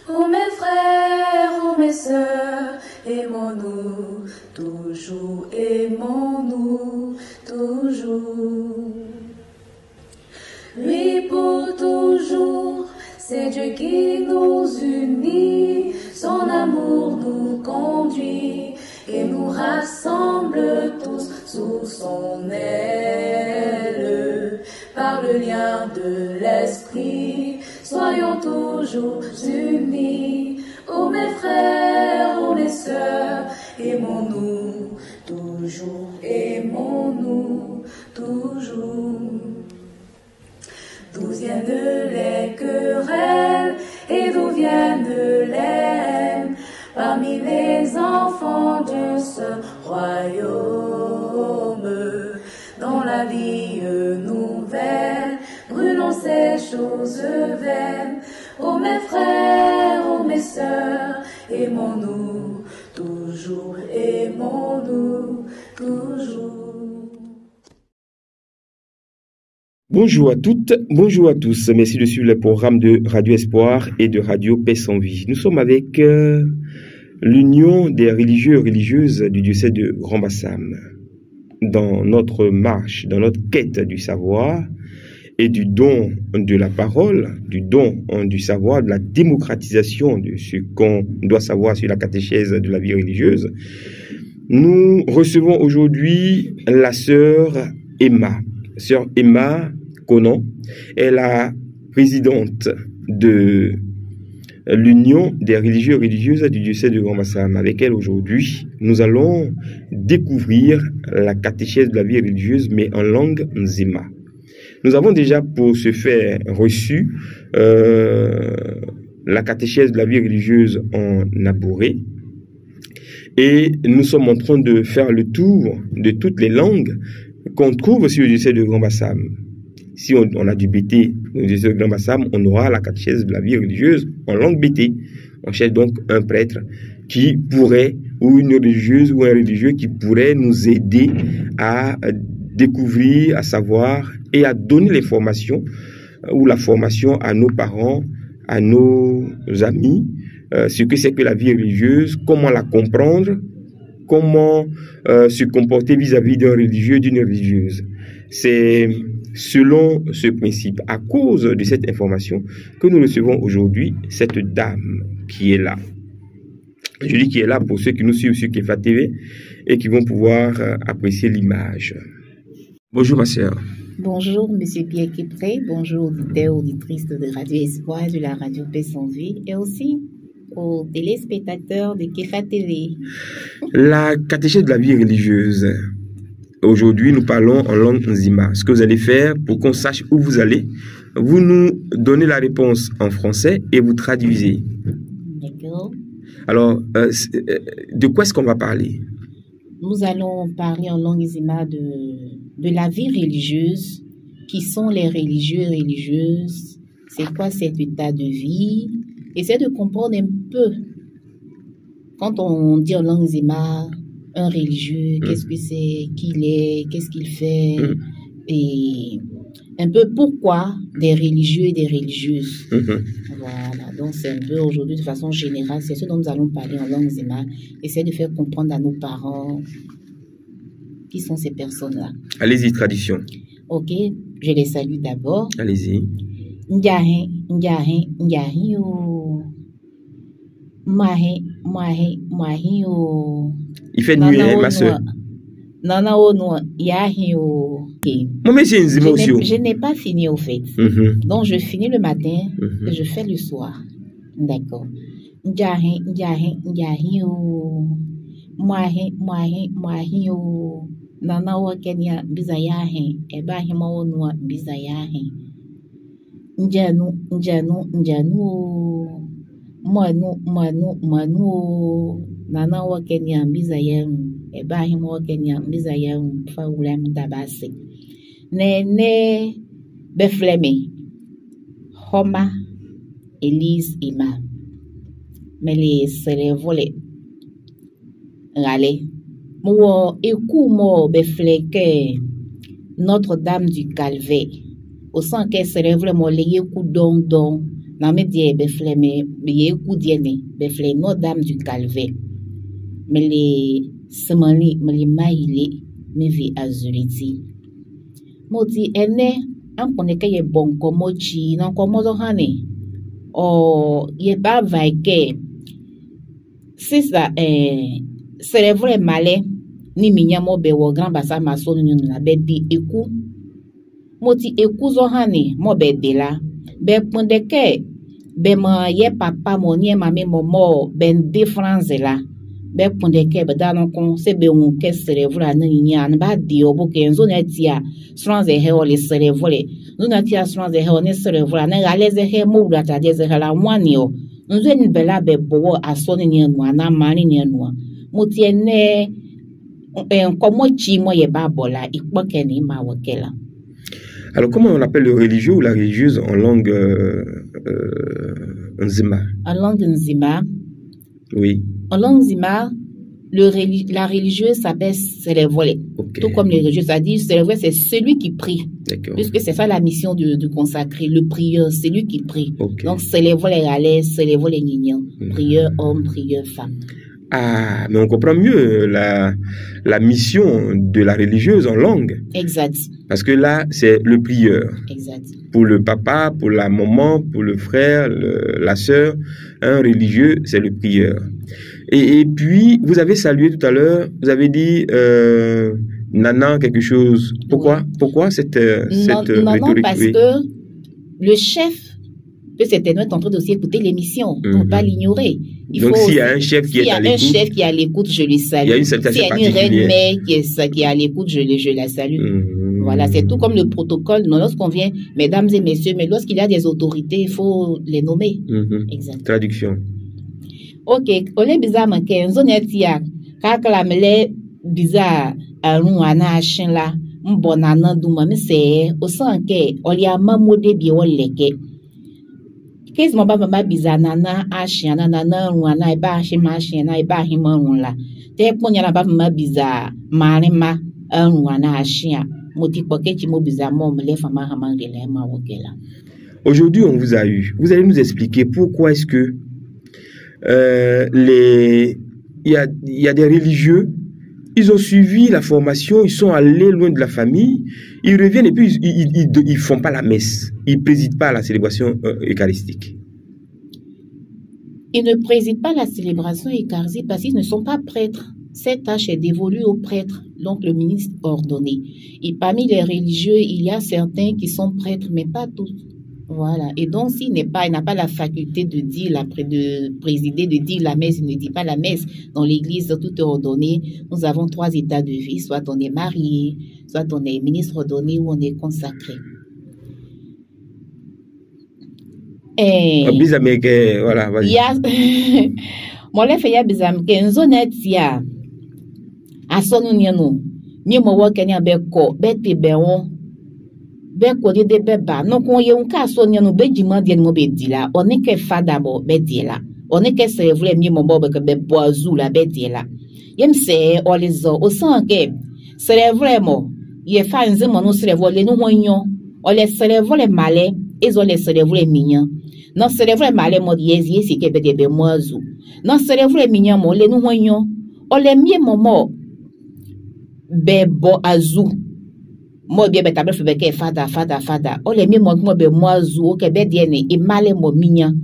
Oh mes frères, oh mes sœurs, aimons-nous, toujours aimons-nous, toujours. Lui pour toujours, c'est Dieu qui nous unit, son amour nous conduit et nous rassemble tous sous son aile. Par le lien de l'esprit, soyons toujours unis. Oh mes frères, oh mes sœurs, aimons-nous, toujours aimons-nous, toujours. D'où viennent les querelles et d'où viennent les haines parmi les enfants de ce royaume? Dans la vie nouvelle, brûlons ces choses vaines. Oh mes frères, oh mes sœurs, aimons-nous, toujours aimons-nous, toujours. Bonjour à toutes, bonjour à tous. Merci de suivre le programme de Radio Espoir et de Radio Paix sans Vie. Nous sommes avec l'Union des religieux et religieuses du diocèse de Grand-Bassam. Dans notre marche, dans notre quête du savoir et du don de la parole, du don du savoir, de la démocratisation de ce qu'on doit savoir sur la catéchèse de la vie religieuse, nous recevons aujourd'hui la sœur Emma. Sœur Emma Conan est la présidente de l'Union des religieux et religieuses du diocèse de Grand-Bassam. Avec elle aujourd'hui, nous allons découvrir la catéchèse de la vie religieuse, mais en langue nzema. Nous avons déjà pour ce faire reçu la catéchèse de la vie religieuse en Abouré. Et nous sommes en train de faire le tour de toutes les langues qu'on trouve sur le diocèse de Grand-Bassam. Si on a du BT au diocèse de Grand-Bassam, on aura la catéchèse de la vie religieuse en langue BT. On cherche donc un prêtre qui pourrait, ou une religieuse ou un religieux qui pourrait nous aider à découvrir, à savoir et à donner l'information ou la formation à nos parents, à nos amis, ce que c'est que la vie religieuse, comment la comprendre, comment se comporter vis-à-vis d'un religieux, d'une religieuse. C'est selon ce principe, à cause de cette information, que nous recevons aujourd'hui cette dame qui est là. Je dis qui est là pour ceux qui nous suivent sur Kefa TV et qui vont pouvoir apprécier l'image. Bonjour ma sœur. Bonjour Monsieur Pierre Kipré, bonjour auditeurs, auditrices de Radio Espoir, de la Radio Paix sans Vie et aussi aux téléspectateurs de Kefa TV. La catéchèse de la vie religieuse. Aujourd'hui, nous parlons en langue nzima. Ce que vous allez faire pour qu'on sache où vous allez, vous nous donnez la réponse en français et vous traduisez. D'accord. Alors, de quoi est-ce qu'on va parler? Nous allons parler en langue nzima de la vie religieuse. Qui sont les religieux et religieuses? C'est quoi cet état de vie? Essayez de comprendre un peu. Quand on dit en langue nzima, un religieux, qu'est-ce que c'est, qui il est, qu'est-ce qu'il fait, et un peu pourquoi des religieux et des religieuses. Voilà, donc c'est un peu aujourd'hui de façon générale, c'est ce dont nous allons parler en langue nzema. Essayez de faire comprendre à nos parents qui sont ces personnes-là. Allez-y, tradition. Ok, je les salue d'abord. Allez-y. Ndiahin, ndiahin, ndiahin yo. Mahin, mahin, mahin yo. Il fait nuit, hein, ma soeur. Nana o no yahin yo. Je n'ai pas fini au fait. Donc je finis le matin et je fais le soir. D'accord. Ndiahin, ndiahin, ndiahin yo. Mahin, mahin, mahin yo. Nana o kenya bizayahin. Eba hima o no bizayahin. Njanu, njanu, njanu. Manu, manu, manu. Nana wa Kenya mbizayem. Eba himo wa Kenya mbizayem. Fa ulem tabase. Ne befleme. Homa. Elise Ima. Mele serevole. Rale. Mo eku mo befleke. Notre-Dame du Calvaire. Au sens qu'elle serevole mo leye ku don don. na me die be fleme be ye ku die ne be fleme no dame du calvaire me le semani me le maile me vi azuliti moti ene an pone ke ye bon komo chi na komo do hane o ye ba vai ke c'est ça c'est vrai malé ni minya mo be wo grand basa maso ni na be di eku moti eku zo hane mo be de la be ponde ke be ma ye papa mo ni mami mo ben difference la be ponde ke be danon kon se be un ke cerebro na nya na ba di obo ke nzo na tia France he o le cerebro le no na tia France he o ne cerebro na ga leze he mo da ta de ze la mwani o nzo ni be la be bo aso ni nya na mani ni nya moti ene comment chimo ye babola ikpokeni ma wakela. Alors comment on appelle le religieux ou la religieuse en langue Nzima? En langue Nzima. Oui. En langue Nzima, la religieuse s'appelle Serevole. Okay. Tout comme les religieux, c'est-à-dire Serevole, c'est celui qui prie. D'accord. Puisque c'est ça la mission de consacrer, le prieur, c'est lui qui prie. Okay. Donc Serevole est à l'aise, Serevole est mignon. Prieur homme, prieur femme. Ah, mais on comprend mieux la mission de la religieuse en langue. Exact. Parce que là, c'est le prieur. Exact. Pour le papa, pour la maman, pour le frère, la sœur, un religieux, c'est le prieur. Et puis, vous avez salué tout à l'heure, vous avez dit Nana quelque chose. Pourquoi? Oui. Pourquoi cette rhétorique? Non, parce que le chef peut certainement être en train aussi écouter l'émission, pour ne pas l'ignorer. Donc, s'il y a un chef qui est à l'écoute, s'il y a un chef qui est à l'écoute, je le salue. Il y a une salutation particulière. S'il y a une reine mère qui est à l'écoute, je la salue. Voilà, c'est tout comme le protocole. Non, lorsqu'on vient, mesdames et messieurs, mais lorsqu'il y a des autorités, il faut les nommer. Exact. Traduction. Ok, on est bizarre, mais on est tia. Car la mêlée bizarre, on a un chien là, on bonne douma, mais c'est au sens que on y a mamodé bien leke. Qu'est-ce que mon papa bizarre nana achien nana wana e ba chi machin na e ba hi mon la. Te ponya na papa bizarre malema wana achien. Moti poke chi mo bizarre mo le fama hamangele ma wokela. Aujourd'hui, on vous a eu. Vous allez nous expliquer pourquoi est-ce que il y a des religieux, ils ont suivi la formation, ils sont allés loin de la famille, ils reviennent et puis ils font pas la messe, ils président pas à la célébration eucharistique. Ils ne président pas la célébration eucharistique parce qu'ils ne sont pas prêtres. Cette tâche est dévolue aux prêtres, donc le ministre ordonné. Et parmi les religieux, il y a certains qui sont prêtres, mais pas tous. Voilà. Et donc, s'il n'a pas la faculté de dire, de présider, de dire la messe, il ne dit pas la messe. Dans l'église, tout est ordonné. Nous avons 3 états de vie. Soit on est marié, soit on est ministre ordonné ou on est consacré. Et voilà, vas-y. Il y a, mon lef ya bizam ke nzonet ya asonu nienu mi mo wo kenya be ko be te be won be ko de be ba no ko ye unka so nienu be jima de mo be dila oni ke fada bo be dila oni ke se vle mi mo bo be ke be boazu la be dila yem se olizo o san ke se vle mo ye fa nze mo no se vle no wonyo o le se vle male ezo le se vle minyan non se vle male mo yezi si ke be de be moazu non se vle minyan mo le no wonyo o le mi mo be bo azu mo be tabe fe be ke fada o le mi mo be moazu o ke be de ne e male mo minyan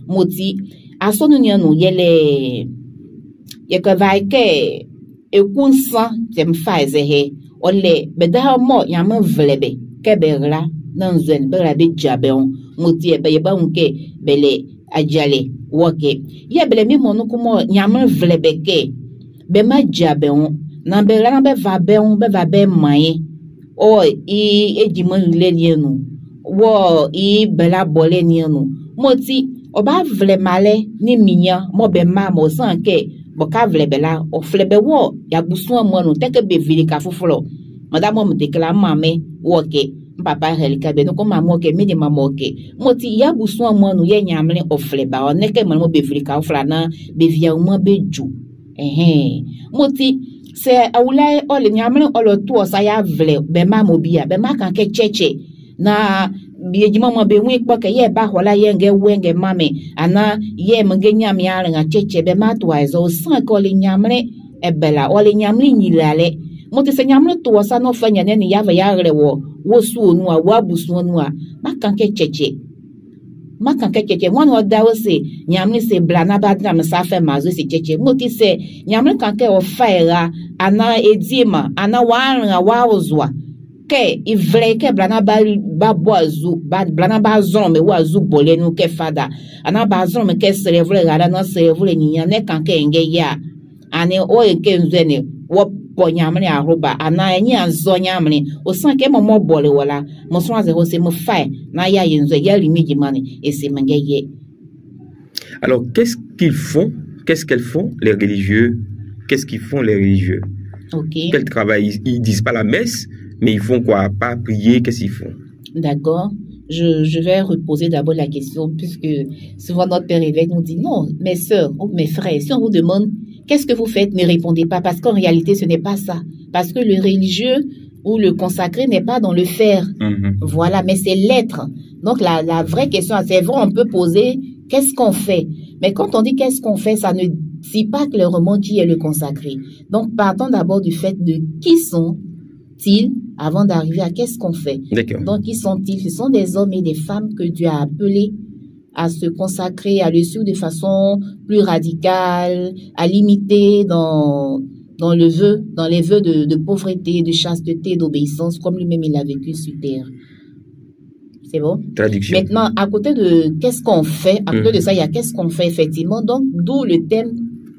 moti asonu ni anu yele ye ka vai ke e kunsa tem faize he o le be da mo yam vlebe ke be la nan zen be la be jabe on moti e be ye ba unke bele ajale woke ye bele mi mo no ko yam vlebe ke be ma jabe on nan be la be va be mai o e ejimo le ni enu wo e bela bole ni enu moti oba vle male ni minya mo be ma mo san ke bo ka vle bela o flebe wo ya busu mo no teke be vili ka fufolo madame mo dekla mame wo ke papa helika be no ko mamo ke mi de mamo ke moti ya busu mo no ye nyamle o fleba o neke mo be vili ka fula na be via mo be ju moti se awulai o le nyamle o lo tu o sa ya vle be ma mo bia be ma kan ke cheche na biejima mo be wi kpoke ye ba hola ye nge wenge mame ana ye mge nyam ya nga cheche be matwa zo san ko le nyamre e bela o le nyamri nyilale mo te se nyamre to sa no fanya ne ni ya va ya re wo su onu a wa busu onu a makanke cheche mo no da wo se nyamre se blana ba dra me sa fe mazo se cheche mo ti se nyamre kanke o faira ana edima ana wa ozwa ke ivre ke blana ba boazu ba blana ba zon me wa zu bole nu ke fada ana ba zon me ke serevle gara no serevle nyinya ne kanke nge ya ane o ke nzene wo bo nyamre aroba ana enyi azo nyamre o san ke mo bole wala mo so aze ho se mo fai na ya yenzo ya limiji mani e se menge ye. Alors qu'est-ce qu'ils font? Qu'est-ce qu'elles font les religieux? Qu'est-ce qu'ils font les religieux? OK. Quel travail? Ils disent pas la messe, mais ils font quoi? Pas prier, qu'est-ce qu'ils font? D'accord. Je vais reposer d'abord la question, puisque souvent notre Père évêque nous dit non, mes sœurs ou mes frères, si on vous demande qu'est-ce que vous faites, ne répondez pas, parce qu'en réalité, ce n'est pas ça. Parce que le religieux ou le consacré n'est pas dans le faire. Voilà, mais c'est l'être. Donc la vraie question, c'est vrai, on peut poser qu'est-ce qu'on fait. Mais quand on dit qu'est-ce qu'on fait, ça ne dit pas clairement qui est le consacré. Donc partons d'abord du fait de qui sont-ils avant d'arriver à qu'est-ce qu'on fait. Donc qui sont-ils? Ce sont des hommes et des femmes que Dieu a appelés à se consacrer, à le suivre de façon plus radicale, à l'imiter dans les vœux de pauvreté, de chasteté, d'obéissance, comme lui-même il a vécu sur terre. C'est bon? Traduction. Maintenant, à côté de qu'est-ce qu'on fait, à côté de ça, il y a qu'est-ce qu'on fait effectivement. Donc, d'où le thème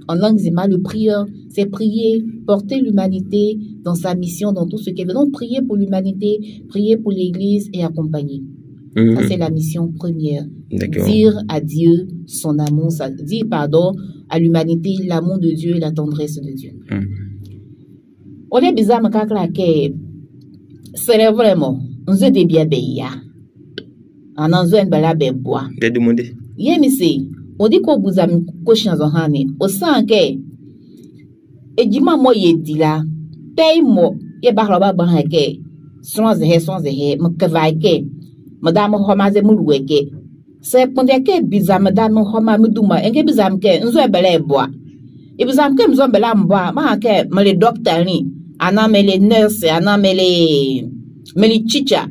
en langue zima, le prieur, c'est prier, porter l'humanité dans sa mission, dans tout ce qu'elle veut. Donc, prier pour l'humanité, prier pour l'Église et accompagner. Ça, c'est la mission première. Dire à Dieu son amour, dire pardon à l'humanité, l'amour de Dieu et la tendresse de Dieu. On est bizarre, mais c'est vraiment, nous sommes des bien béia. On a besoin de la bois. T'es demandé. On dit qu'on vous a mis cochon dans l'année. Au sein que, et dis-moi, moi, il dit là, paye-moi, et barba banque, sans zéhe, me madame Homaze Mulueke. C'est pour que bizarre madame Homa Muduma, et que bizarre que nous sommes belé bois. Et bizarre que nous sommes belé bois, ma que me les docteurs ni, ana me les nurses, ana me les chicha.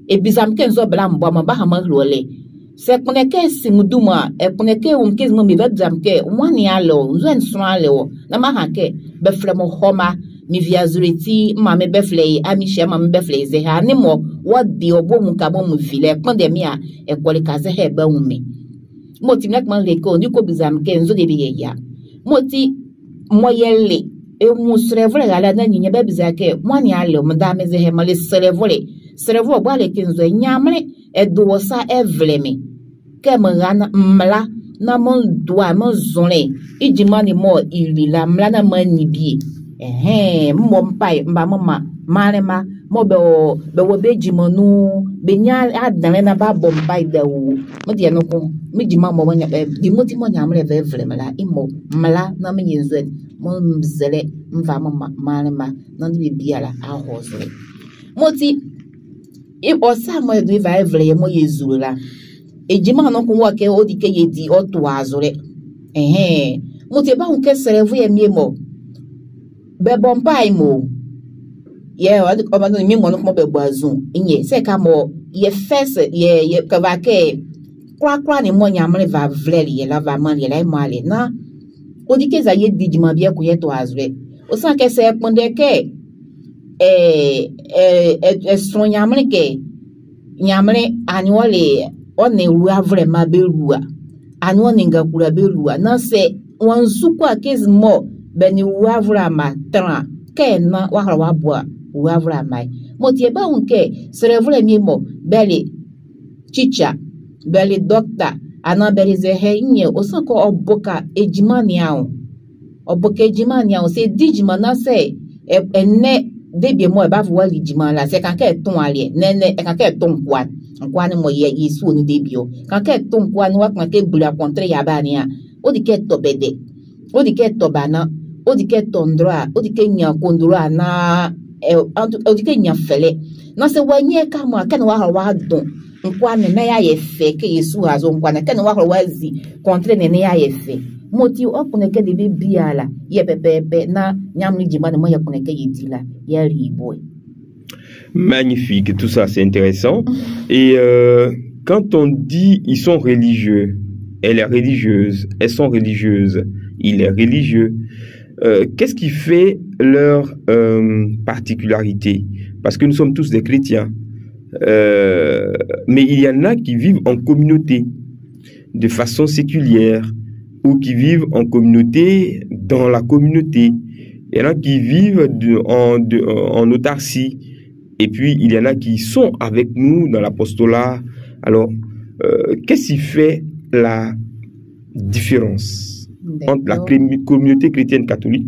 Et bizarre que nous sommes belé bois, ma bahama roulé. C'est pour que si Muduma, et pour que on kise mon bébé bizarre que, one yalo, nous sommes soin léo, na ma que, beflemo Homa. Mi via zuriti mame befle amisha mame befle ze ha ni mo wodi obo mu ka bo mu vile konde mi a e kwole ka ze he ba umi moti nak man le ko ni ko bizam ke nzo de bi ya moti moyelle e mu srevle gala na nyinya ba bizake mwani ale mu da me ze he male srevo ba le ke nzo nyamre e do sa e vleme ke mrana mla na mon doa mon zonle ijimani mo ilila mla na mani bi mpa mba mama marema mo be wo beji monu be nya adan na ba bompa da wo mo de no ko mi jima mo wanya di moti mo nya mre ve vre mala imo mala na me yenzu mo mzele mva mama marema na ndi biala a hosle moti e osa mo de va vre mo yezula e jima no ko wa ke odi ke yedi o to azure moti ba un ke servu ye miemo be bompai mo ye o ba no mi mo no mo be boazun inye se ka mo ye fese ye ka va ke kwa ni mo nyamre va vleli ye la va man ye la male na o di ke za ye dijima bia ko ye to azre o san ke se ponde ke so nyamre ke nyamre anwole o ne ruwa vraiment be ruwa anwo ne ngakura be ruwa na se wansu kwa kez mo beni wavra ma tra ken na wahra wabwa wavra mai motie ba unke serevle mi mo beli chicha beli doctor ana beli ze he nye osako oboka ejimani awo se dijima na se enne debie mo ba vo wali jima la se kan ke ton ale nene kan ke ton kwa ni mo ye isu ni debio kan ke ton kwa ni wa kan ke bula contre ya ba ni a o di ke to bede o di ke to bana o di ke tondroa o di ke nya kondroa na on dit qu'il y a fait. Non, c'est wanye kama ken wa don. Nkwa ne na ya yefe ke Yesu azo nkwa na ken wa wazi contre ne ya yefe. Moti o kune ke de bibia la ye pepepe na nyamni jima ne mo ya kune ke yidila ya riboy. Magnifique, tout ça c'est intéressant. Et quand on dit ils sont religieux, elle est religieuse, elles sont religieuses, il est religieux, qu'est-ce qui fait leur particularité? Parce que nous sommes tous des chrétiens. Mais il y en a qui vivent en communauté, de façon séculière, ou qui vivent en communauté dans la communauté. Il y en a qui vivent en autarcie. Et puis, il y en a qui sont avec nous dans l'apostolat. Alors, qu'est-ce qui fait la différence entre la communauté chrétienne catholique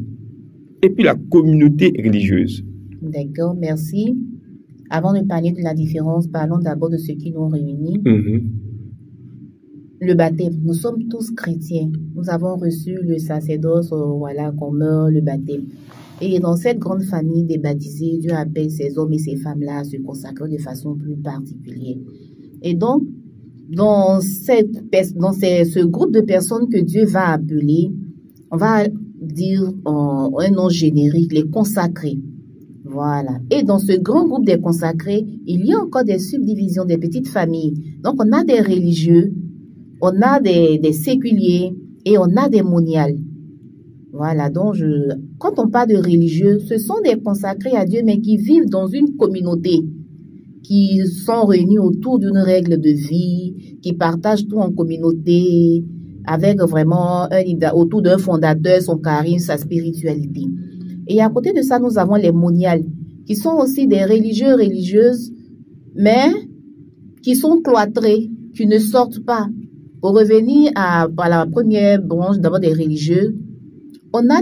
et puis la communauté religieuse? D'accord, merci. Avant de parler de la différence, parlons d'abord de ce qui nous réunit. Le baptême. Nous sommes tous chrétiens. Nous avons reçu le sacerdoce, voilà, qu'on meurt, le baptême. Et dans cette grande famille des baptisés, Dieu appelle ces hommes et ces femmes-là à se consacrer de façon plus particulière. Et donc, dans ce groupe de personnes que Dieu va appeler, on va dire un nom générique, les consacrés. Voilà. Et dans ce grand groupe des consacrés, il y a encore des subdivisions, des petites familles. Donc, on a des religieux, on a des séculiers et on a des moniales. Voilà. Donc, quand on parle de religieux, ce sont des consacrés à Dieu, mais qui vivent dans une communauté, qui sont réunis autour d'une règle de vie, qui partagent tout en communauté, avec vraiment autour d'un fondateur, son charisme, sa spiritualité. Et à côté de ça, nous avons les moniales, qui sont aussi des religieux, religieuses, mais qui sont cloîtrés, qui ne sortent pas. Pour revenir à la première branche, d'abord des religieux, on a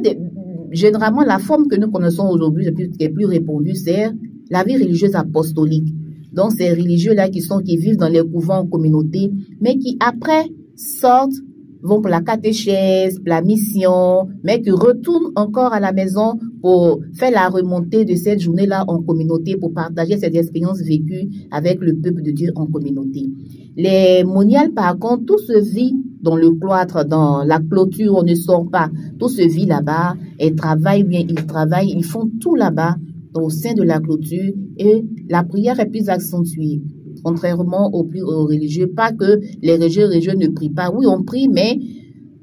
généralement la forme que nous connaissons aujourd'hui, qui est plus répandue, c'est la vie religieuse apostolique. Donc, ces religieux-là qui vivent dans les couvents en communauté, mais qui après sortent, vont pour la catéchèse, pour la mission, mais qui retournent encore à la maison pour faire la remontée de cette journée-là en communauté, pour partager cette expérience vécue avec le peuple de Dieu en communauté. Les moniales, par contre, tout se vit dans le cloître, dans la clôture, on ne sort pas. Tout se vit là-bas, ils travaillent bien, ils font tout là-bas, au sein de la clôture, et la prière est plus accentuée. Contrairement aux religieux, pas que les religieux ne prient pas. Oui, on prie, mais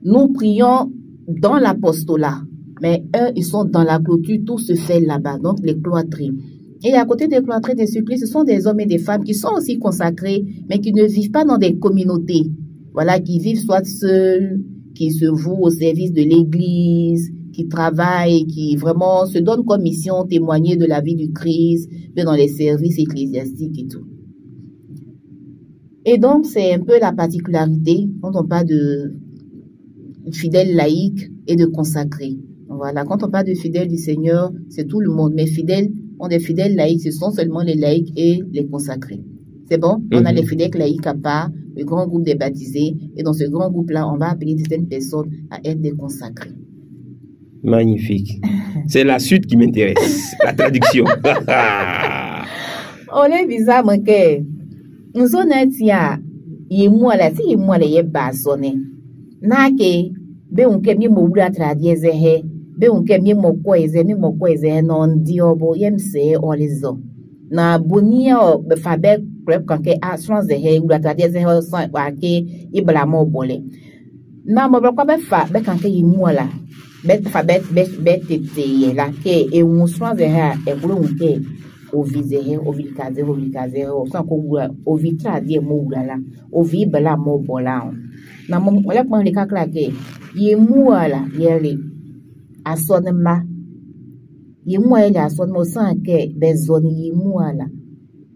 nous prions dans l'apostolat. Mais eux, ils sont dans la clôture, tout se fait là-bas, donc les cloîtrés. Et à côté des cloîtrés, des supplices, ce sont des hommes et des femmes qui sont aussi consacrés, mais qui ne vivent pas dans des communautés. Voilà, qui vivent soit seuls, qui se vouent au service de l'Église, qui travaillent, qui vraiment se donnent comme mission témoigner de la vie du Christ, mais dans les services ecclésiastiques et tout. Et donc, c'est un peu la particularité quand on parle de fidèles laïcs et de consacrés. Voilà, quand on parle de fidèles du Seigneur, c'est tout le monde. Mais fidèles, on est fidèles laïcs, ce sont seulement les laïcs et les consacrés. C'est bon? On a les fidèles laïcs à part, le grand groupe des baptisés. Et dans ce grand groupe-là, on va appeler certaines personnes à être des consacrés. Magnifique. C'est la suite qui m'intéresse, la traduction. On est bizarre, mon cœur. Nous sommes là, si moi les basonné. Nake, be unke mi mo wura tradie zehe, be unke mi mo kweze non diobo yemse olizo. Na bunia o be fabe krep kanke assurance zehe wura tradie zehe san wake ibla mo bole. Na mo kwa be fa be kanke yimuala. Be fa be tete la ke e un assurance zehe e bulu unke ovizehe ovilikaze o san ko wura ovitradie mo wura la ovi bla mo bola. Na mo wala kwa le kakla ke ye muala yele asonema ye muala asonema san ke bezoni ye muala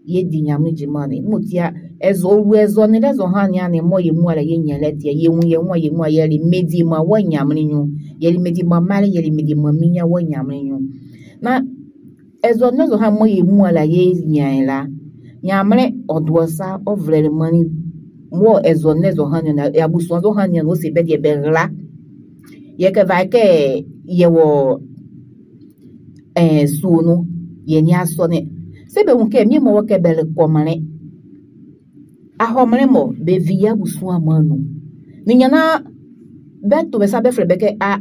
ye dinyamu jimani mutia ezoni lezo hanya ne mo ye muala ye nyalete ye mu yele medi ma wanyamni nyu yele medi ma male yele medi ma minya wanyamni nyu na ezoni lezo ha mo ye muala ye nyala nyamre odwosa ovre mani mo ezonezo hanya na abusonzo hanya no se be de berla ye ke va ke ye wo sunu Yeni a sonné. C'est be unke mi mo ke bel komane. A homre mo be via busu amanu. Ni nyana beto be sabe flebeke a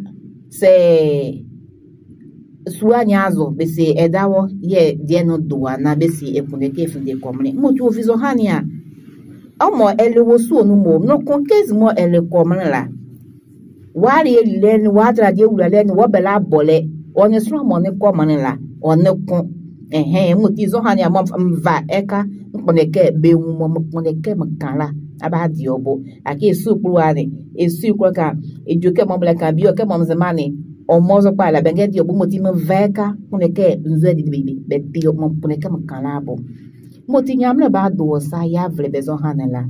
se sua nyazo be se edawo ye die no doa na be si epuneke fide komane. Mo tu ofizo hania. Omo ele wosu onu mo no konkezi mo ele komane la. Wari len watra die wula len wo bela bole. On est sur mon komane la. On ne kon muti zo hania mo mva eka mponeke be mo mponeke makala abadi obo aki supru ani esu ka ejoke mo blaka bio ke mo mzemani o mozo pa la bengedi obo moti mveka mponeke nzwe di bibi be bio mo mponeke makala abo moti nyamle ba do sa ya vle bezo hanela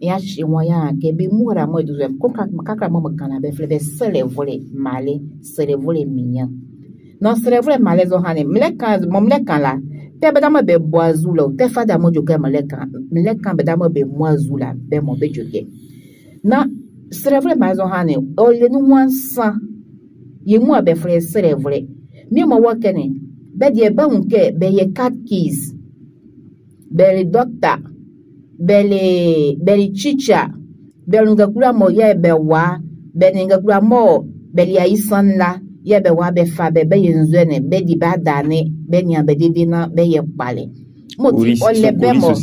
ya shi won ya ke be mura mo duze ko kaka mo makala be vle be sele vole male sele vole minya. Non c'est vrai malaise hane mleka momleka la te bedama be boazula te fada mo joke mleka bedama be moazula be mo be joke na c'est vrai malaise hane o le nu wansa ye mu abe frère c'est vrai mi mo wakene be die ba unke be ye 4 keys be le doctor be le chicha be ngakura mo ye be wa be ngakura mo be ya isan la ye be wa be fa be yenzwene be di ba dane be nya be di na be ye pale mo ti o le be mo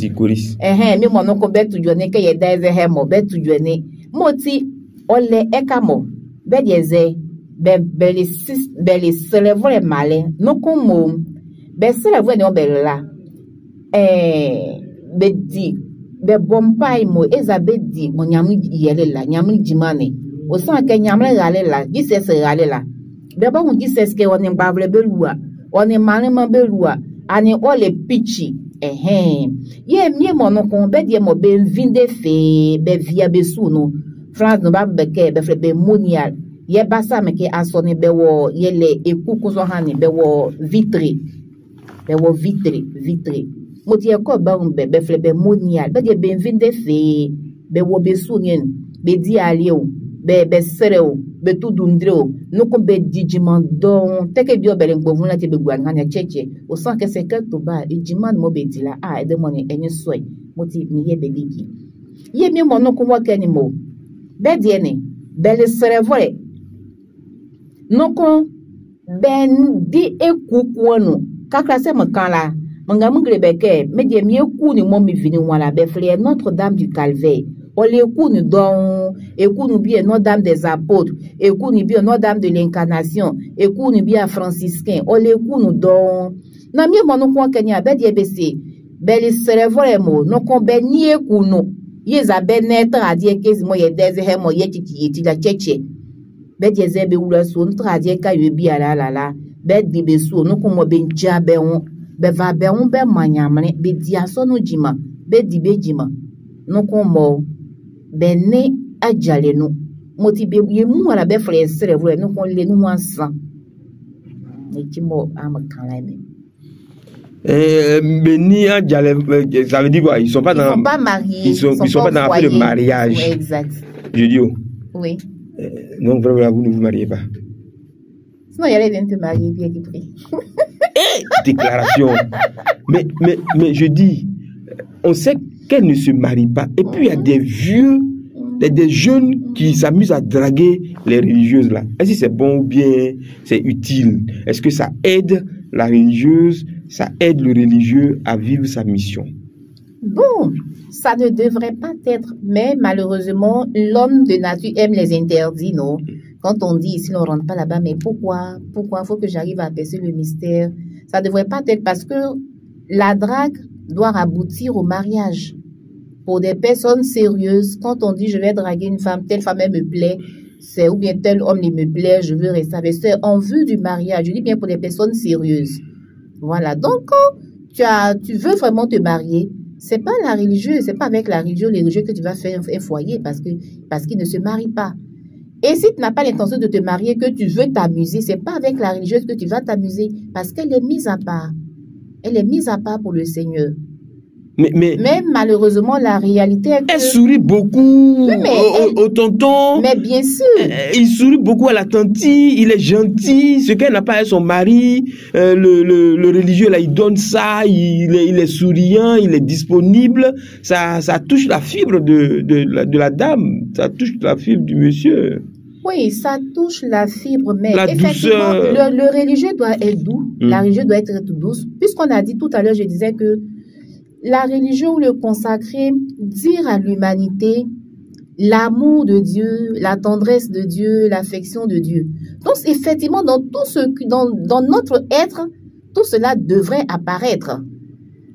mi mo no ko be tujone ke ye da ze he mo be tujone mo ti o le eka mo be diese be le célèbre male no ko mo be célèbre ne o be la be di be bompai mo ezabe di mo nyamu yele la nyamu jimane o san ke nyamu gale la Jesus gale la Beba on Jesus ke on mbavle belua on manema belua ani ole pichi ye mie mo no kon be die mo be vinde fe be via besu no France no ba be ke be fle be monial ye basa me ke asone be wo ye le ekuku so hani be wo vitre mo tie ko ba on be fle be monial be die be vinde fe be wo besu nyen be di aliou be sereo be tudundreo no ko be dijiman don teke bio belen gbovun lati be gwan hanya cheche o san ke se ke to ba dijiman mo be dila e de money enye soy mo ti mi ye be digi ye mi mo no ko wa ke ni mo be die ni be le serevore no ko ben di ekuku anu kakra se mo kan la manga mungre be ke me die mi eku ni mo mi vini wala be frère Notre-Dame du Calvaire. On l'écoute donc, écoute bien Notre-Dame des Apôtres, écoute bien Notre-Dame de l'Incarnation, écoute bien franciscain, on l'écoute donc. Na mi mo no kwa Kenya be die bese, be le serevore mo no kon be ni écoute no. Ye za be netra adie kezi mo ye deze he mo ye titi la cheche. Be die ze be wula so ntra adie ka ye bi ala la be di be so no kon mo be nja be on, be va be on be manyamne be dia so no jima, be di be jima. No kon mo bene ajale no motibe ye mu ala be frère serevre no kon le nu ansan e ti mo amakala me beni ajale ça veut dire quoi ils sont pas mariés ils sont pas dans affaire de mariage. Oui, exact. Je dis oui donc vraiment vous ne vous mariez pas sinon il allait bien te marier bien pris. Déclaration mais je dis on sait qu'elle ne se marie pas. Et puis il y a des vieux, des jeunes qui s'amusent à draguer les religieuses là. Est-ce que c'est bon ou bien c'est utile? Est-ce que ça aide la religieuse, ça aide le religieux à vivre sa mission? Bon, ça ne devrait pas être, mais malheureusement, l'homme de nature aime les interdits, non? Quand on dit ici, on ne rentre pas là-bas, mais pourquoi? Pourquoi? Il faut que j'arrive à percer le mystère. Ça ne devrait pas être parce que la drague doit aboutir au mariage. Pour des personnes sérieuses, quand on dit je vais draguer une femme, telle femme elle me plaît, c'est ou bien tel homme il me plaît, je veux rester avec, c'est en vue du mariage. Je dis bien pour des personnes sérieuses. Voilà. Donc quand tu veux vraiment te marier, c'est pas la religieuse, c'est pas avec la religion, les religieux que tu vas faire un foyer parce qu'ils ne se marient pas. Et si tu n'as pas l'intention de te marier, que tu veux t'amuser, c'est pas avec la religieuse que tu vas t'amuser parce qu'elle est mise à part. Elle est mise à part pour le Seigneur. Mais malheureusement, la réalité est que... Elle sourit beaucoup au tonton. Mais bien sûr. Il sourit beaucoup à la tantie. Il est gentil. Ce qu'elle n'a pas avec son mari. Le religieux, là, il donne ça. Il est souriant. Il est disponible. Ça touche la fibre de la dame. Ça touche la fibre du monsieur. Oui, ça touche la fibre, mais la effectivement, douceur. le religieux doit être doux. La religion doit être douce. Puisqu'on a dit tout à l'heure, je disais que la religion ou le consacré, dire à l'humanité l'amour de Dieu, la tendresse de Dieu, l'affection de Dieu. Donc, effectivement, dans tout dans notre être, tout cela devrait apparaître.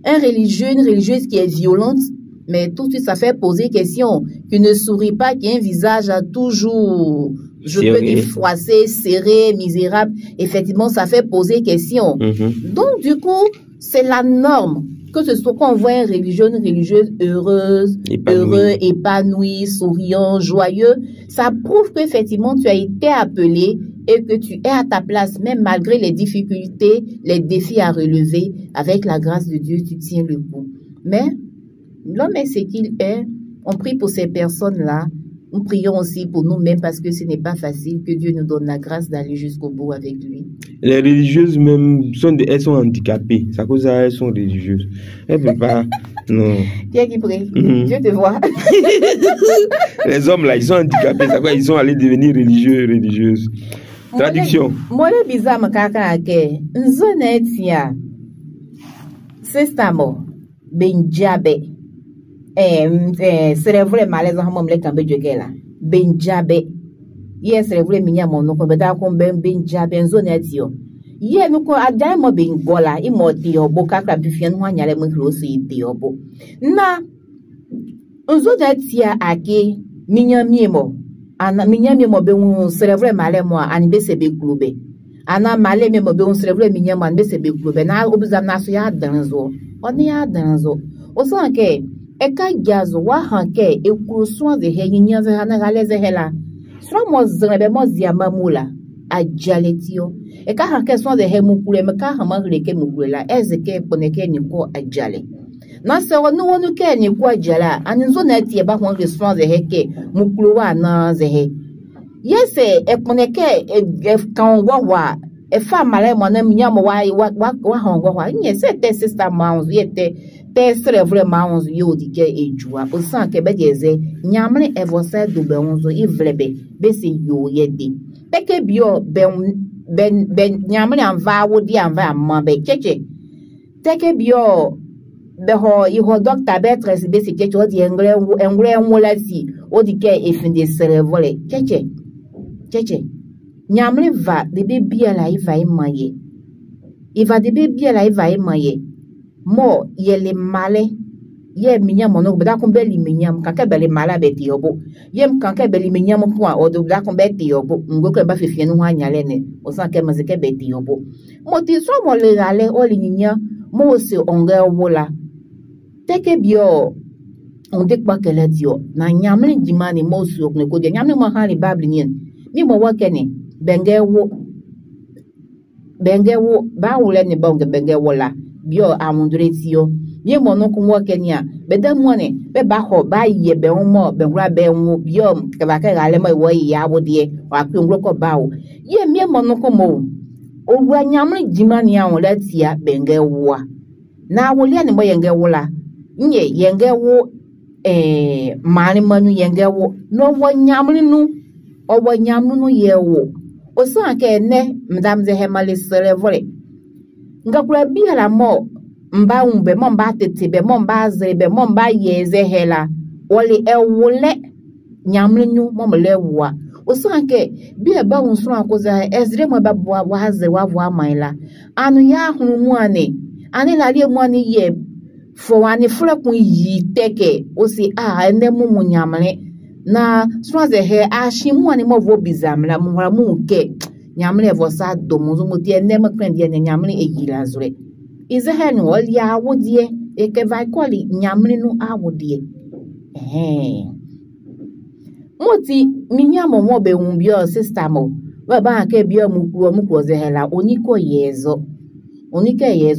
Un religieux, une religieuse qui est violente, mais tout de suite, ça fait poser question, qui ne sourit pas, qui a un visage toujours, je peux dire, froissé, serré, misérable. Effectivement, ça fait poser question. Donc, du coup, c'est la norme. Que ce soit qu'on voit une religieuse heureuse, heureux, épanoui, souriant, joyeux, ça prouve qu'effectivement tu as été appelé et que tu es à ta place, même malgré les difficultés, les défis à relever, avec la grâce de Dieu, tu tiens le coup. Mais l'homme est ce qu'il est. On prie pour ces personnes-là. Nous prions aussi pour nous-mêmes parce que ce n'est pas facile, que Dieu nous donne la grâce d'aller jusqu'au bout avec lui. Les religieuses même, elles sont handicapées. C'est à cause d'elles sont religieuses. Elles ne peuvent pas... Non. Qui est qui prie? Dieu te voit. Les hommes là, ils sont handicapés. C'est quoi? Ils sont allés devenir religieuses. Traduction. Moi, le bizarre, ma caca, que zone tia. C'est ça, moi. Benjabe. Serait vrai malaise en mon lait cambe de gela. Benjabe. Yes, serait vrai minya mon nom, beda kon benjabe en zone etio. Ye no ko adai mo ben gola, I mo dio bo kakra bifien ho anyale mo close dio bo. Na zone etia ake minya miemo. Ana minya miemo be un serait vrai malais moi ani be sebe klube. Ana malais miemo be un serait vrai minya mo ani be sebe klube. Na obuzam na so ya danzo. Oni ya danzo. O so anke Eka gazo wa hanke e kuruswa de he nyanza hana galeze hela. Swa mo zrebe mo ziama mula a jaletio. Eka hanke swa de he mukule meka hama leke mukule la ezeke poneke ni ko a jale. Na se no wonu ke ni ko a jala aninzo na tie ba hon swa de heke mukulu wa na ze he. Yese e poneke e kan wa e fa male mo na minyamo wa hon wa nye se te sister mounds yete serait vraiment onze yodike et joie. Au sang que bedeze, nyamre e vosa do benzo i vlebe, be se yo yede. Peke bio ben nyamre an va wodi an va mambe cheche. Teke bio beho I ho doctor betres be se cheche odi engre wola si odike e fin de serevole cheche. Nyamre va de bebia la I va imaye. I va de bebia la I va imaye. Mo yele male ye minyam no bda kon beli minyam kan ke beli mala be ti obo yem kan ke beli minyam kwa o do bda kon be ti obo ngo ke ba fefie no anyale ne o san ke mazike be ti obo mo ti so mo le ale o li nyinya mo se onga wola teke bio on dek ba ke le dio na nyamle jimani mo su ok ne ko de nyamle mo ha ni babli nyen mi mo wa kene bengewo ba wole ne bengewo la bio amundretio ye mono kunwo kenya beda muone be ba ho ba ye be mo be ngura be nwu bio ke ba ka gale mo wo ya wodie wa ku ngro ko bawo ye mie mono ko mo ogwa nyamre jimani awon latia benge wo na wole ani mo yenge wola nye yenge wo mani manu yenge wo no wo nyamre nu o wo nyamnu no ye wo o so anke ne madame ze hemale serevole nga kura biya la mo mba umbe mo mba tetebe mo mba zebe mo mba yeze hela wole ewole nyamre nyu mo mle wa o so anke biya ba unso akoza ezre mo ba bo wa haze wa vo amaila anu ya hunu mu ani la lie mu ani ye fo ani fura kun yi teke o si ene mu nyamre na so ze he a shi mu ani mo vo bizamla mu hora mu ke nyamle vosa do muzu mutie nema kwendia nyamle egila zure ize henu oli awodie eke vai koli nyamle nu awodie moti minyamo mo be unbio sister mo baba ke bio mu kuo ze hela oniko yezo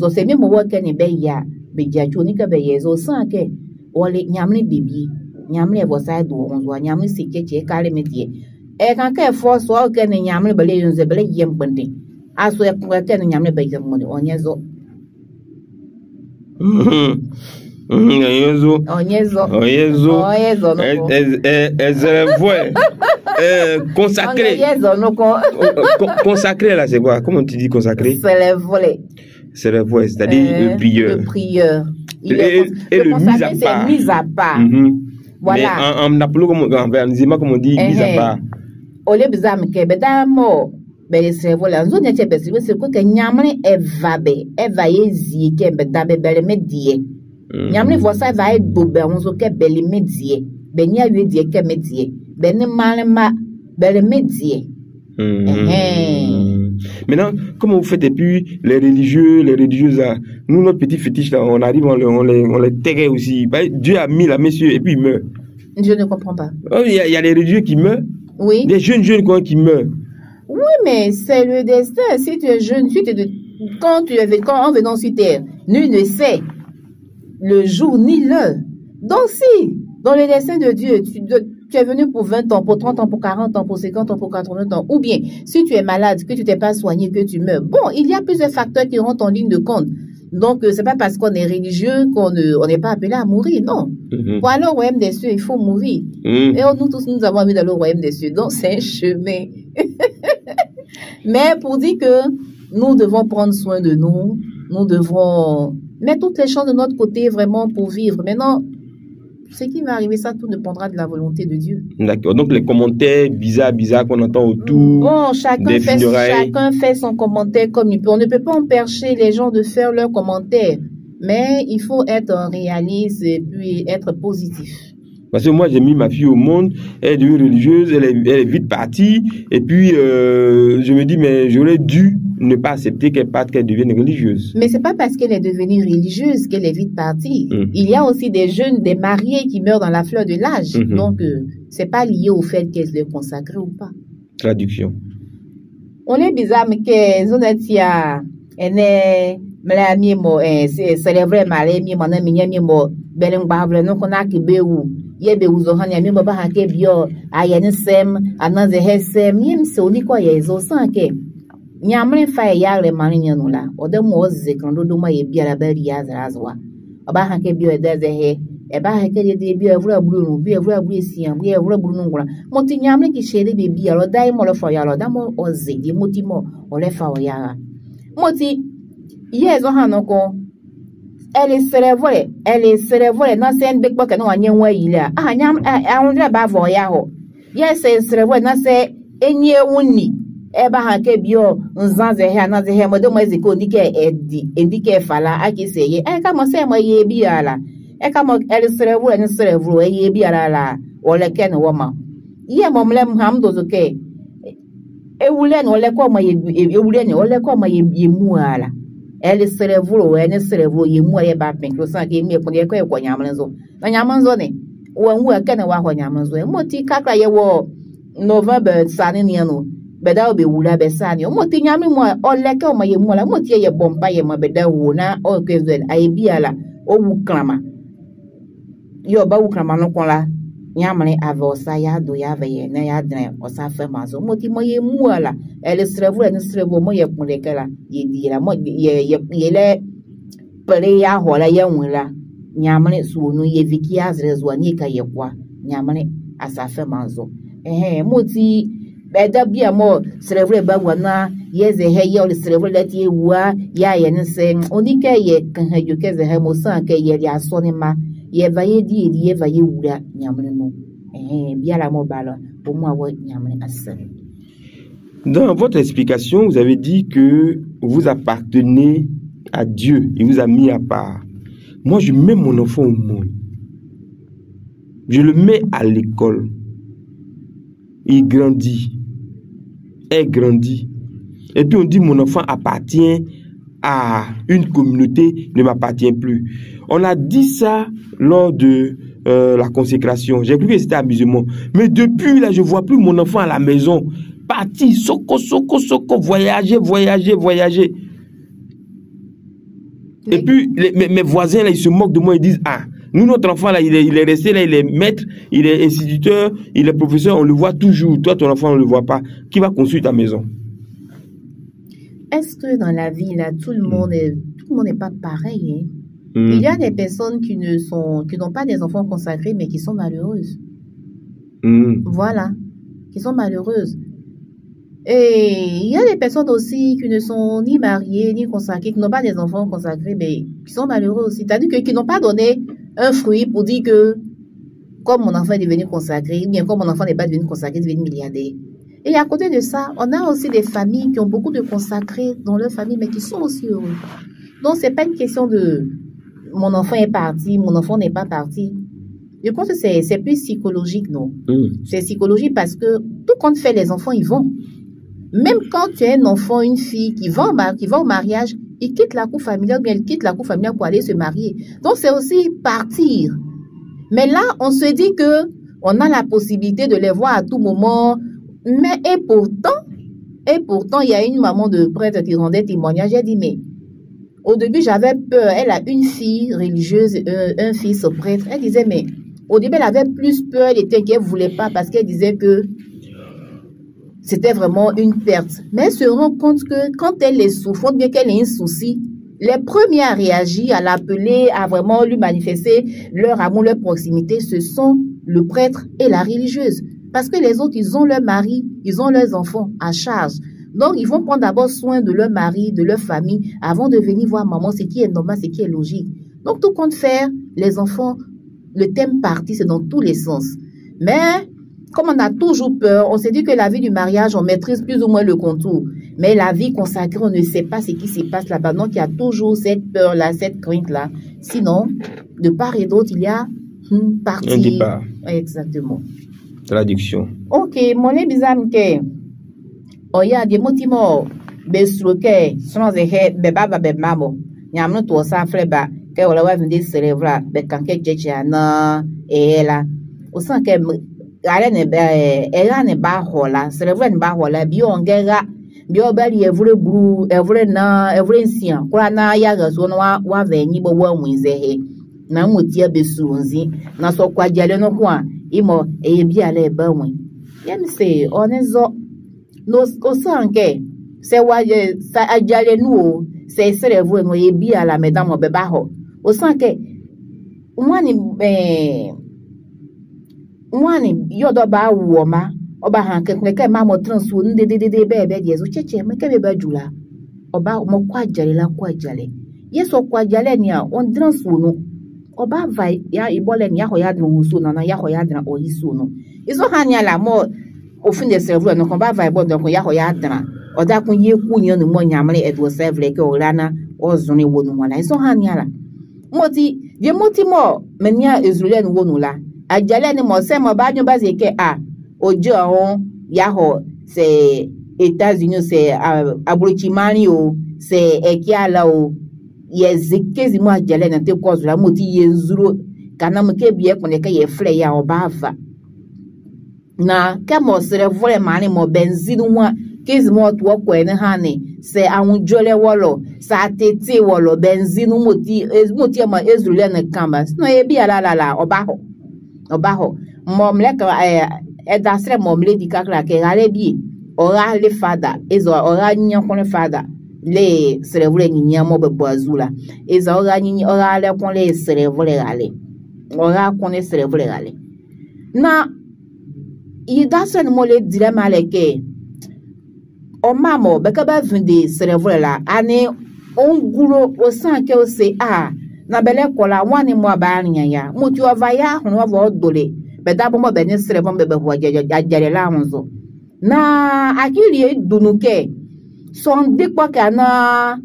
se memo woke ni be ya Bejachoni ka beyezo sanke. Ole nyamne bibi. Nyamne vosa do onzo nyamne sike che kale metie. E kan ke force o ke ne nyamne bele yunze bele yem bende. Aso e ko ke ne nyamne be yem mo onyezo. Onyezo. Consacré. Consacré là c'est quoi? Comment tu dis consacré? C'est le volet, c'est-à-dire le prieur. Le prieur. Et le mise à part. C'est mise à part. Voilà. Mais en appelant comme on dit mise à part. Ole bizam ke bedamo be se vola nzo ne chebe se ko ke nyamne evabe evaezi ke bedabe bele medie. Nyamne vosa va e bobe onzo ke bele medie. Be nya wi die ke medie. Be ne malema bele medie. Maintenant, comment vous faites? Et puis les religieuses là, nous notre petit fétiche là, on arrive, on les terrait aussi. Dieu a mis la messieurs et puis il meurt. Je ne comprends pas. Il y a les religieux qui meurent. Oui. Des jeunes quoi qui meurent. Oui, mais c'est le destin. Si tu es jeune, quand en venant sur terre, nul ne sait le jour ni l'heure. Donc si, dans le destin de Dieu, tu es venu pour 20 ans, pour 30 ans, pour 40 ans, pour 50 ans, pour 80 ans, ou bien si tu es malade, que tu t'es pas soigné, que tu meurs. Bon, il y a plusieurs facteurs qui rentrent en ligne de compte. Donc, c'est pas parce qu'on est religieux qu'on n'est pas appelé à mourir, non. Pour aller au royaume des cieux, il faut mourir. Et nous tous, nous avons envie d'aller au royaume des cieux. Donc, c'est un chemin. Mais pour dire que nous devons prendre soin de nous, nous devons mettre toutes les chances de notre côté vraiment pour vivre. Maintenant, ce qui va arriver, ça tout dépendra de la volonté de Dieu. D'accord. Donc les commentaires bizarres qu'on entend autour. Bon, chacun fait son commentaire comme il peut. On ne peut pas empêcher les gens de faire leurs commentaires, mais il faut être réaliste et puis être positif. Parce que moi, j'ai mis ma fille au monde, elle est devenue religieuse, elle est vite partie, et puis je me dis, mais j'aurais dû ne pas accepter qu'elle parte, qu'elle devienne religieuse. Mais c'est pas parce qu'elle est devenue religieuse qu'elle est vite partie. Il y a aussi des jeunes, des mariés qui meurent dans la fleur de l'âge. Donc, c'est pas lié au fait qu'elle se consacre ou pas. Traduction. On est bizarre, mais que Zonatia, elle est célébrer malé, mi mana mi mo, beleng bavle, non qu'on a qui beou. Yebe uzohan ya mi baba hake bio, ayani sem, anaze hesem, yem se uliko ya ezo sanke. Nyamre fa ya le mani nyanula, ode mo ze kando duma ye bia la beri ya zrazwa. Aba hake bio edeze he, eba hake de bio evra bulu, bio evra bulu siam, bio evra bulu ngula. Moti nyamre ki shede be bia lo dai mo le fa ya lo damo oze, di moti mo ole fa o ya. Moti ye zo hanoko. Elle est cérèbre, non c'est un bec que nous avons eu là. Ah, on dirait pas voya ho. Yes, c'est cérèbre, non c'est enye uni. Eba hanke bio, nzanze he, naze he, modem ezeko ndike endike fala, aki seye. Kama se mo ye bia la. Kama elle cérèbre, ni cérèbre, ye bia la, ole ken woma. Ye momlem hamdo zoke. Ewulen ole ko ma ye ewulen ole ko ma ye muala. Elle cérèbre, elle cérèbre, ye moye ba penklo san ke mi ko ye ko nyamanzo. Na nyamanzo ne. Wo nwu ken wa ho nyamanzo. Moti kakra ye wo November sani ni no. Beda obe wula be sani. Moti nyami mo ole ke o ma ye mola. Moti ye bompa ye ma beda wo na o kezel ai biala o wu klama. Yo ba wu klama no kon la. Nyamane avosa ya do ya veye na ya dren o sa fe mazo. Moti mo ye muala. Elle cérèbre, elle cérèbre, moi, y'a pour lesquels là, il a moi, il est prêt à voilà, y'a un là, nyamane sous nous, y'a viki à zrezoani, ka y'a quoi, nyamane à sa femme mazo. Moti, beda bien moi, cérèbre, bagwana, y'a y'a le cérèbre, là, y'a wa, y'a un sen, on dit qu'il y a quand il y a qu'est-ce que mo sang, qu'il y a sonema, y'a vaillé dit, y'a vaillé ou là, nyamane non. Bien la mobile, pour moi, ouais, nyamane à ça. Dans votre explication, vous avez dit que vous appartenez à Dieu. Il vous a mis à part. Moi, je mets mon enfant au monde. Je le mets à l'école. Il grandit. Elle grandit. Et puis on dit mon enfant appartient à une communauté, ne m'appartient plus. On a dit ça lors de la consécration. J'ai cru que c'était amusement. Mais depuis là, je ne vois plus mon enfant à la maison. Parti, soko, voyager. Et puis, mes voisins, là, ils se moquent de moi, ils disent, ah, nous, notre enfant, là, il est resté là, il est maître, il est instituteur, il est professeur, on le voit toujours. Toi, ton enfant, on ne le voit pas. Qui va construire ta maison? Est-ce que dans la vie, là, tout le monde n'est pas pareil, hein? Il y a des personnes qui n'ont pas des enfants consacrés, mais qui sont malheureuses. Voilà. Qui sont malheureuses. Et il y a des personnes aussi qui ne sont ni mariées, ni consacrées, qui n'ont pas des enfants consacrés, mais qui sont malheureux aussi. C'est-à-dire qui n'ont pas donné un fruit pour dire que, comme mon enfant est devenu consacré, ou bien comme mon enfant n'est pas devenu consacré, il est devenu milliardaire. Et à côté de ça, on a aussi des familles qui ont beaucoup de consacrés dans leur famille, mais qui sont aussi heureux. Donc, c'est pas une question de mon enfant est parti, mon enfant n'est pas parti. Je pense que c'est plus psychologique, non? C'est psychologique parce que tout compte fait, les enfants, ils vont. Même quand tu as un enfant, une fille qui va au mariage, il quitte la cour familiale, bien elle quitte la cour familiale pour aller se marier. Donc, c'est aussi partir. Mais là, on se dit que on a la possibilité de les voir à tout moment. Mais, et pourtant, il y a une maman de prêtre qui rendait témoignage. Elle dit, mais au début, j'avais peur. Elle a une fille religieuse, un fils prêtre. Elle disait, mais au début, elle avait plus peur. Elle était inquiète, elle ne voulait pas parce qu'elle disait que c'était vraiment une perte. Mais elle se rend compte que quand elle est souffrante, bien qu'elle ait un souci, les premiers à réagir, à l'appeler, à vraiment lui manifester leur amour, leur proximité, ce sont le prêtre et la religieuse. Parce que les autres, ils ont leur mari, ils ont leurs enfants à charge. Donc, ils vont prendre d'abord soin de leur mari, de leur famille, avant de venir voir maman, ce qui est normal, ce qui est logique. Donc, tout compte faire, les enfants, le thème parti, c'est dans tous les sens. Mais, comme on a toujours peur, on s'est dit que la vie du mariage, on maîtrise plus ou moins le contour. Mais la vie consacrée, on ne sait pas ce qui se passe là-bas. Donc, il y a toujours cette peur-là, cette crainte-là. Sinon, de part et d'autre, il y a une partie. Un départ. Exactement. Traduction. Ok, mon bizarre que oya de motimo besruke sono ze he be baba be mamo nyamno to sa fleba ke wala wa vinde cerebra be kanke jeje na ela o san ke ale ne ela ne ba hola cerebra ne ba hola bi ongera bi obali evure bru evure na evure nsia kura na ya ga so no wa venyi bo wa nwinze he na mutia besurunzi na so kwajale no kwa imo ebi ala eba nwe yem se onezo no osanke se waje sa ajale nu se cerebro no ebi ala medamo beba ho osanke mwani yodo ba woma oba hanke ke ma mo transfer ndedede bebe jesu cheche me ke beba jula oba mo kwajale la kwajale yeso kwajale ni a on transfer no oba vai ya ibole ni yaho ya dun so na yaho ya dran oyiso no iso hanya la mo ofin de servo no kon ba vai bo don kon yaho ya dran oda kun ye ku nyan no mo nyamre edo servo ke orana ozuni wonu wala iso hanya la moti je moti mo menia Israel wonu la ajale ni mo se mo ba nyo ba se ke ojo on yaho se États-Unis se abrochimani o se ekiala o yezekezi mo ajale na te kozu la moti yezuro kana mo ke bie kon ke ye fle ya obava na ke mo sere vole mani mo benzin wa kezi mo to ko ene hane se awunjole wolo sa tete wolo benzin moti ma ezule na kamba no e bia la obaho mom le ka edasre mom le dikakla ke gale bi ora le fada ezo ora nyan kon le fada le serevole ni nyamo be boazula eza ora ni ora le kon le serevole gale ora kon le serevole gale na i dasen mo le dire maleke o mamo be ka ba vinde serevole la ane on gulo o san ke o se na bele kola wani mo ba nya ya mutu ovaya hono vo dole be da bo mo be ni serevon be ho ajare la hunzo na akili dunuke son dikwa kana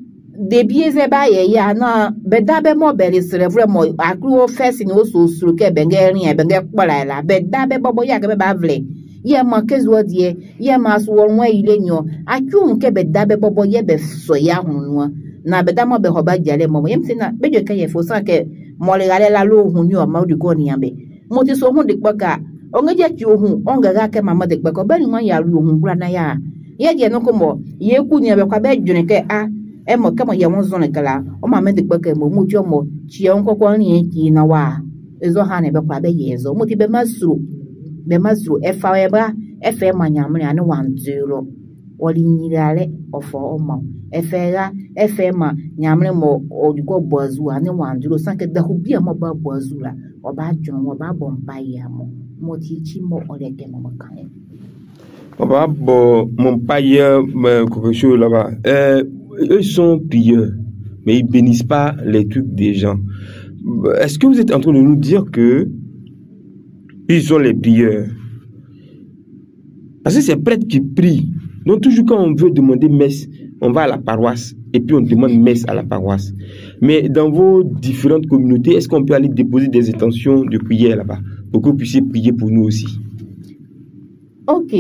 debieze ba ye ya na bedabe mo bele serevre mo akru ofesi ni oso suruke bengeri e benge kpola la bedabe bobo ya ke ba vle ye ma kezo die ye ma so wonwa ile nyo akru nke bedabe bobo ye be so ya hunwa na bedamo be hoba jale mo yemse na bejo ke ye fo san ke mo le gale la lo hun yo ma du go ni ambe mo ti so hun dikwa ka ongeje ti ohun onga ga ke mama dikwa ko be ni mo ya ru ohun kura na ya ye je no ko mo ye ku ni be kwa be june ke mo kama ya won zone kala o ma me de gbe ke mo mu jo mo chi on kokon ri ki na wa ezo ha na be kwa be yezo mo ti be masuru e fa e bra e fe manyamre ane 10 wali nyirale ofo omo e fe ma nyamre mo odugo boazu ane 10 sanke da hu bia mo ba boazu la o ba jon mo ba bompa ya mo ti chi mo oleke mo kan. On va mon païen quelque chose là-bas. Eux sont prieurs, mais ils bénissent pas les trucs des gens. Est-ce que vous êtes en train de nous dire que ils sont les prieurs? Parce que c'est prêtre qui prie. Donc toujours quand on veut demander messe, on va à la paroisse et puis on demande messe à la paroisse. Mais dans vos différentes communautés, est-ce qu'on peut aller déposer des intentions de prière là-bas pour que vous puissiez prier pour nous aussi? Ok.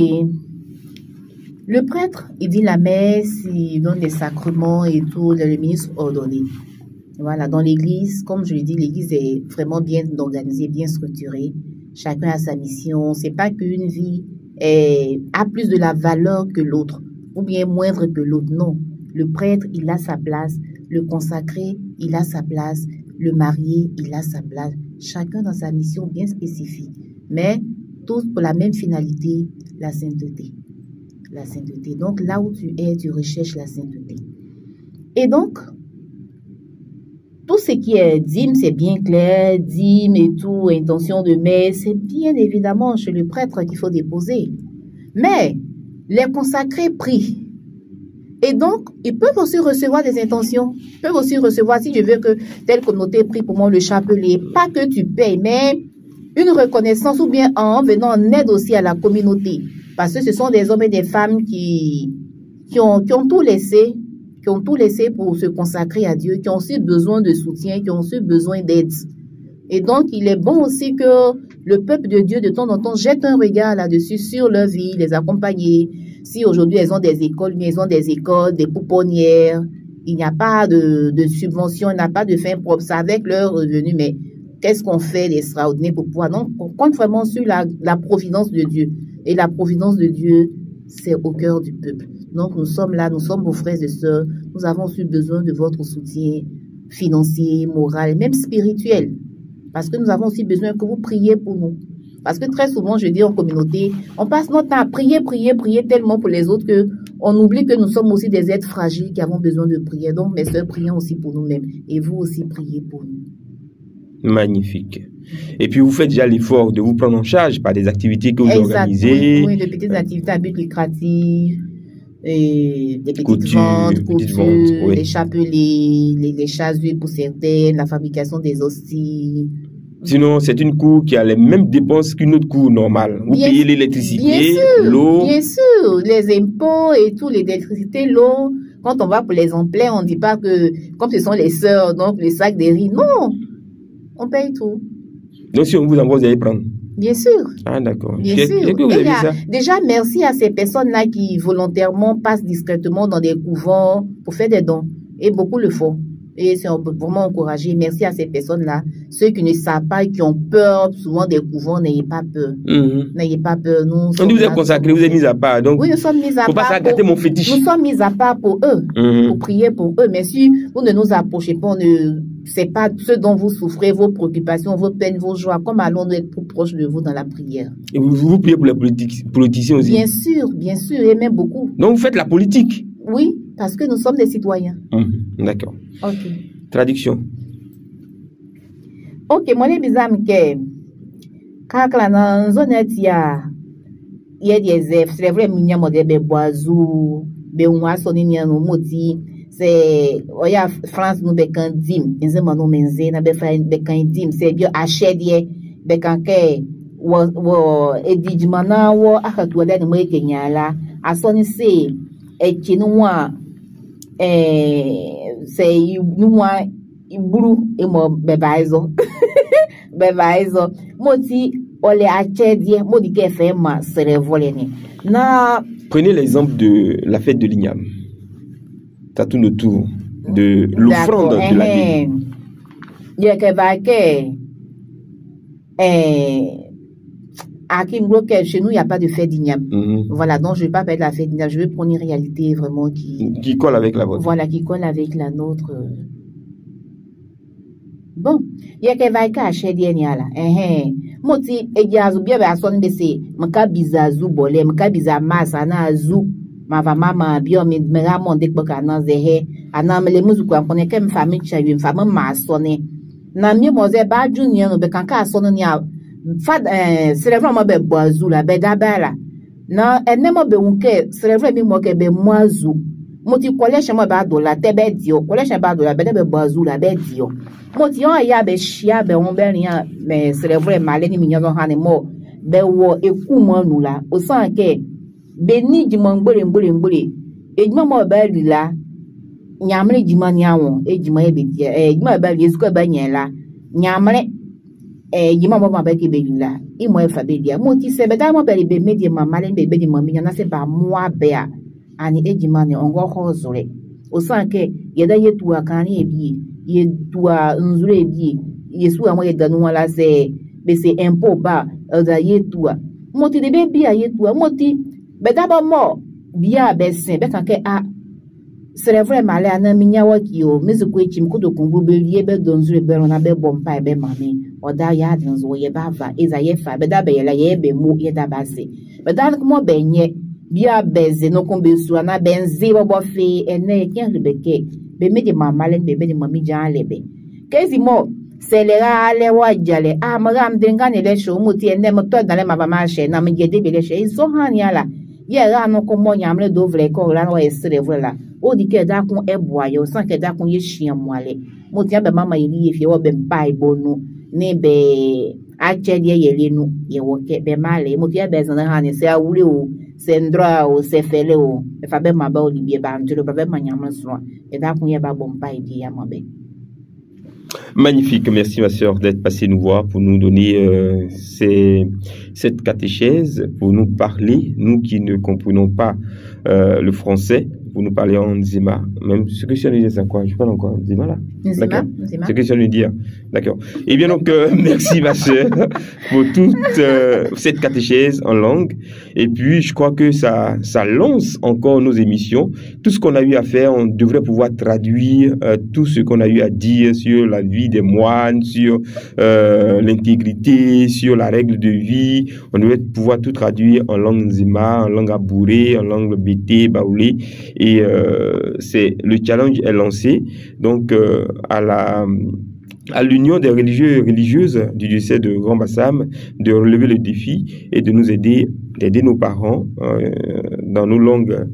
Le prêtre, il dit la messe, il donne les sacrements et tout, le ministre ordonné. Voilà, dans l'église, comme je l'ai dit, l'église est vraiment bien organisée, bien structurée. Chacun a sa mission. C'est pas qu'une vie a plus de la valeur que l'autre, ou bien moindre que l'autre. Non. Le prêtre, il a sa place. Le consacré, il a sa place. Le marié, il a sa place. Chacun dans sa mission bien spécifique. Mais tous pour la même finalité, la sainteté. La sainteté. Donc, là où tu es, tu recherches la sainteté. Et donc, tout ce qui est dîme, c'est bien clair, dîme et tout, intention de messe, c'est bien évidemment chez le prêtre qu'il faut déposer. Mais, les consacrés prient. Et donc, ils peuvent aussi recevoir des intentions. Ils peuvent aussi recevoir, si je veux que telle communauté prie pour moi, le chapelet. Pas que tu payes, mais une reconnaissance ou bien en venant en aide aussi à la communauté. Parce que ce sont des hommes et des femmes qui ont tout laissé, pour se consacrer à Dieu, qui ont aussi besoin de soutien, qui ont aussi besoin d'aide. Et donc, il est bon aussi que le peuple de Dieu, de temps en temps, jette un regard là-dessus, sur leur vie, les accompagner. Si aujourd'hui, elles ont des écoles, des pouponnières, il n'y a pas de subvention, il n'y a pas de fin propre, c'est avec leurs revenus, mais qu'est-ce qu'on fait d'extraordinaire pour pouvoir? Donc, on compte vraiment sur la providence de Dieu. Et la providence de Dieu, c'est au cœur du peuple. Donc, nous sommes là, nous sommes vos frères et sœurs. Nous avons aussi besoin de votre soutien financier, moral, même spirituel. Parce que nous avons aussi besoin que vous priez pour nous. Parce que très souvent, je dis en communauté, on passe notre temps à prier tellement pour les autres qu'on oublie que nous sommes aussi des êtres fragiles qui avons besoin de prier. Donc, mes sœurs, prions aussi pour nous-mêmes. Et vous aussi, priez pour nous. Magnifique. Et puis, vous faites déjà l'effort de vous prendre en charge par des activités que vous organisez. Oui, de petites activités à but lucratif, des petites ventes, oui. les chapelets, les chasubles pour certaines, la fabrication des hosties. Sinon, c'est une cour qui a les mêmes dépenses qu'une autre cour normale. Vous payez l'électricité, l'eau. Bien sûr, les impôts et tout, l'électricité, l'eau. Quand on va pour les emplois, on ne dit pas que, comme ce sont les sœurs, donc les sacs de riz. Non, on paye tout. Donc, si on vous envoie, vous allez prendre? Bien sûr. Ah, d'accord. Bien sûr. Que vous avez ça? Déjà, merci à ces personnes-là qui volontairement passent discrètement dans des couvents pour faire des dons. Et beaucoup le font. Et c'est vraiment encouragé. Merci à ces personnes-là. Ceux qui ne savent pas, qui ont peur, souvent des couvents, n'ayez pas peur. N'ayez pas peur. Nous vous êtes consacrés, vous êtes mis à part. Donc, oui, nous sommes mis à part. Faut pas s'agâter mon fétiche. Nous sommes mis à part pour eux, pour prier pour eux. Mais si vous ne nous approchez pas, c'est pas ce dont vous souffrez, vos préoccupations, vos peines, vos joies. Comme allons-nous être plus proches de vous dans la prière? Et vous priez pour les politiciens aussi? Bien sûr, et même beaucoup. Donc, vous faites la politique? Oui, parce que nous sommes des citoyens. D'accord. Ok. Traduction. Ok, moi, les bizarres, quand la zone il y a des F, c'est vrai, il y a des boisous, des ouas, c'est, oya, France, nous, bekan dim, nous, nous, menze, na bekan dim, c'est bien, achède, bekan ke, edijmana, akatuade, nous, kenyala, asoni se, chinua, c'est iburu emo bebaizo bebaizo moti ole achedie modi ke fe ma serevoleni na. Prenez l'exemple de la fête de l'Igname. Ça tourne autour de l'offrande de la ville. Il y a que va que À Kimgloke, chez nous, il n'y a pas de fête d'igname. Voilà, donc je ne vais pas parler de la fête d'igname, je vais prendre une réalité vraiment qui colle avec la vôtre. Voilà, qui colle avec la nôtre. Bon, il y a quelqu'un qui a acheté des là. Moti, et y a bien à son bessé, mka bizazu bolé, mka bizamasa na azu, ma va mama bio me ramon de boka na zehe, anam le muzu kwa kone kem famille chayu, femme ma sonné. Na mi moze ba junior no be kanka sonno ni a fad c'est vraiment be boazu la be dabala. Na enemo be unke, c'est vraiment mi mo ke be moazu. Moti collection mo ba do la tebe dio, collection ba do la be boazu la be dio. Moti on ya be shia be on be rien mais c'est vrai maleni mi nyon han mo be wo eku mo nu la o san ke be ni jimo ngbore ejimo mo ba li la nyamre jimo ni awon ejimo e be dia ejimo ba li ezuko ba nyen la nyamre ejimo mo ba ke be li la I mo e fa be dia moti se be da mo be be medie mama le be di mo mi na se ba mo abe a ani ejimo ni ongo ho zure o san ke yeda yetu akani ebi ye tua nzure bi yesu amo ye danu wala se be se impo ba da ye tua moti de be bia ye tua moti be da ba mo bia be sen be kan ke a c'est vrai malé ana minya wa ki o mezuko echim ko do kungu be ye be don nzure be na be bompa be mami o da ya nzo ye ba va eza ye fa be da be la ye be mo ye da ba se be da ko mo be nye bia beze no kon be su ana benzi bo fe ene ken rebeke be me de mama le be de mami jan lebe kezi mo selera ale wajale amram dengane le sho muti ene mo to dale ma mama she na me gede be le she so han yala ye ra no ko mo nyamle do vle ko la no estre vla o di ke da kun eboa yo san ke da kun ye shian moale muti be mama yeli ye fie wo be mpai bonu ne be ache die yele nu ye wo ke be male muti be zan han se awure o sendra o se fele o e fa be ma ba o libie ba ndiro ba be manyam so e da kun ye ba bompa e bi ya mabe. Magnifique, merci ma sœur d'être passée nous voir pour nous donner cette catéchèse, pour nous parler, nous qui ne comprenons pas le français, pour nous parler en Nzima. Même ce que je viens de dire, c'est quoi? Je parle encore Nzima là. Nzima. Ce que je viens de dire. D'accord. Et bien donc, merci ma sœur pour toute cette catéchèse en langue. Et puis, je crois que ça lance encore nos émissions. Tout ce qu'on a eu à faire, on devrait pouvoir traduire tout ce qu'on a eu à dire sur la vie des moines, sur l'intégrité, sur la règle de vie. On devrait pouvoir tout traduire en langue Nzima, en langue Abouré, en langue Bété, Baoulé. Et le challenge est lancé donc à l'union des religieux et religieuses du diocèse de Grand Bassam de relever le défi et de nous aider, d'aider nos parents dans nos langues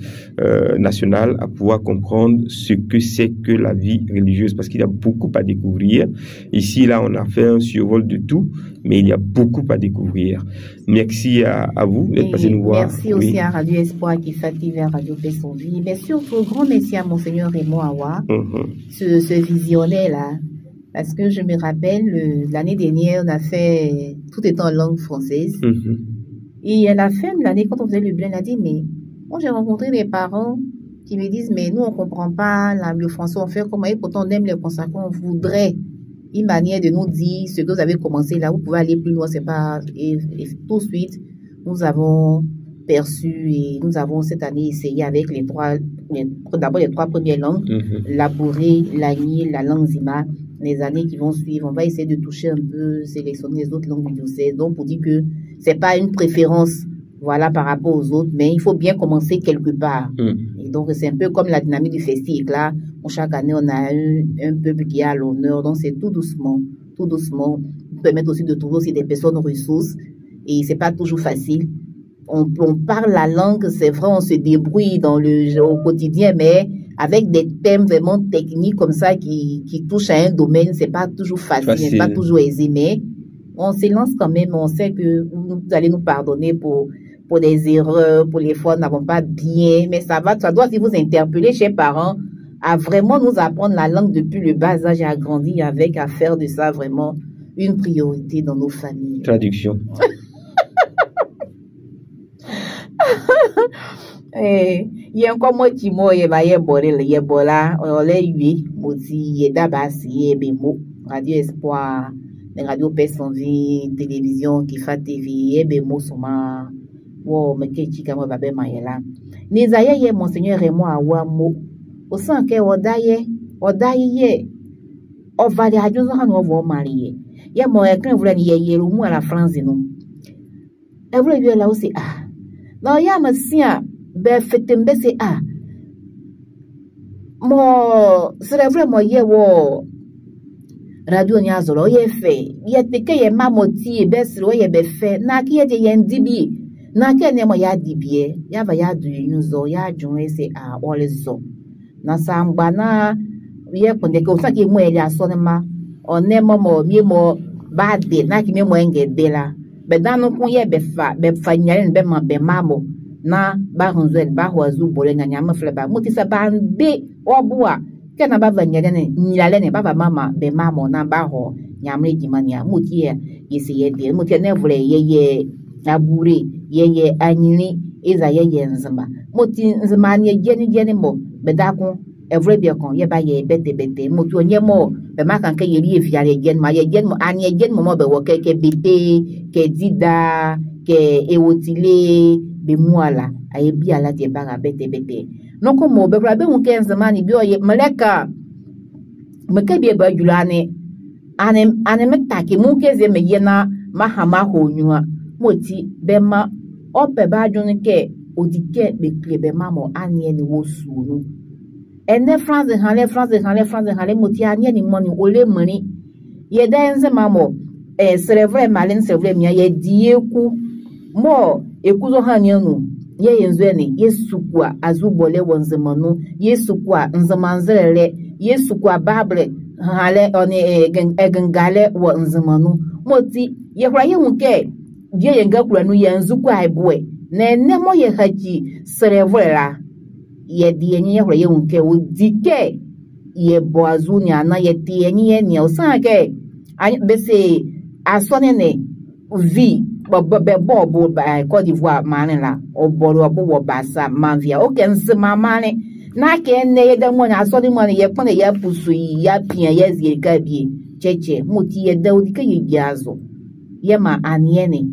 nationales à pouvoir comprendre ce que c'est que la vie religieuse, parce qu'il y a beaucoup à découvrir. Ici, là, on a fait un survol de tout, mais il y a beaucoup à découvrir. Merci à vous d'être passé nous voir. Merci aussi à Radio Espoir qui fatigue vers Radio Paix son vie, mais surtout, grand merci à Monseigneur Raymond Awa, ce visionnaire-là. Parce que je me rappelle, l'année dernière, on a fait, tout étant en langue française. Et à la fin de l'année, quand on faisait le bilan, on a dit, mais moi j'ai rencontré des parents qui me disent, mais nous on comprend pas le français, on fait comment, et pourtant on aime les consacrés, on voudrait une manière de nous dire ce que vous avez commencé là, vous pouvez aller plus loin, c'est pas, et tout de suite, nous avons perçu et nous avons cette année essayé avec d'abord les trois premières langues, l'Abouré, l'Agni, la langue Zima. Les années qui vont suivre, on va essayer de toucher un peu, sélectionner les autres langues du diocèse. Donc, pour dire que c'est pas une préférence, voilà, par rapport aux autres, mais il faut bien commencer quelque part. Et donc, c'est un peu comme la dynamique du festival, là. Chaque année, on a un peuple qui est à l'honneur. Donc, c'est tout doucement, tout doucement. On permet aussi de trouver aussi des personnes ressources. Et c'est pas toujours facile. On parle la langue, c'est vrai, on se débrouille au quotidien, mais avec des thèmes vraiment techniques comme ça qui touchent à un domaine, c'est pas toujours facile, c'est pas toujours aisé, mais on se lance quand même, on sait que vous allez nous pardonner pour des erreurs, pour les fois nous n'avons pas bien, mais ça doit aussi vous interpeller, chers parents, à vraiment nous apprendre la langue depuis le bas âge et à grandir avec, à faire de ça vraiment une priorité dans nos familles. Traduction. Il y a encore moi qui m'a bola on l'a eu moti yeda basi bemo Radio Espoir radio Pessanvi, télévision, Kifa TV, ebe mosoma, wo mekechika mo babe mayela. Nizaye ye Monseigneur Raymond Awamo, au sein que odaye ye, ovali hajozo hanu ovo mariye. Ye mo ekran vula ni ye rumu à la France nous. E vula yo la aussi na ya masia be fetembe se mo sere vraiment ye wo radio nya zolo ye fe ye teke ye mamoti be sero ye be fe na ki ye de ye ndibi na ke ne mo ya dibie ya ba ya du yuzo ya jun se olezo na sangba na ye konde ko sa ki mo ya so ne ma one mo mi mo ba de na ki mi mo enge de la be danu kun ye be fa nyare be ma be mamo na ba honzel ba hoazu bole nya nya mfle ba muti sa ba be obua ke na ba vanyare ne nyale ne ba mama be mamo na ba ho nyamre jimania muti ye yesi ye de muti ne vle ye abure ye anyini eza ye nzima muti nzima ne geni mo be da kun evre bi kon ye ba ye bete muti onye mo be maka nke ye ri fiare gen ma ye gen mo anye gen mo be wo ke bete ke dida ke ewotile be muala aye bi ala te baga bete no ko mo be bra be un ken zamani bi oye maleka me ke bi ba julane ane metake mu ke ze me yena mahama ho nyua moti be ma ope ba jun ke odike be kle be mamo anye ni wo sunu ene France hale moti anye ni moni ole mani ye denze mamo c'est vrai malin c'est vrai mia ye dieku mo ekuzo hanyanu ye yenzweni yesukwa azubole wonzemanu yesukwa nzamanzele yesukwa bable hale oni egengale wonzemanu moti ye kwa ye hunke die yenga kura nu yanzukwa aiboe na nemo ye haji c'est vrai la ye dienye ye kwa ye hunke odike ye boazuni ana ye tienye ni osanke bese asonene vi bobo ba Côte d'Ivoire manela oboro obo basa manvia okense mamane na ke ne ye da mo na asoni mo ye pone ya pusu ya pia ye zirika bi cheche muti ye daudi ke ye biazo ye ma aniene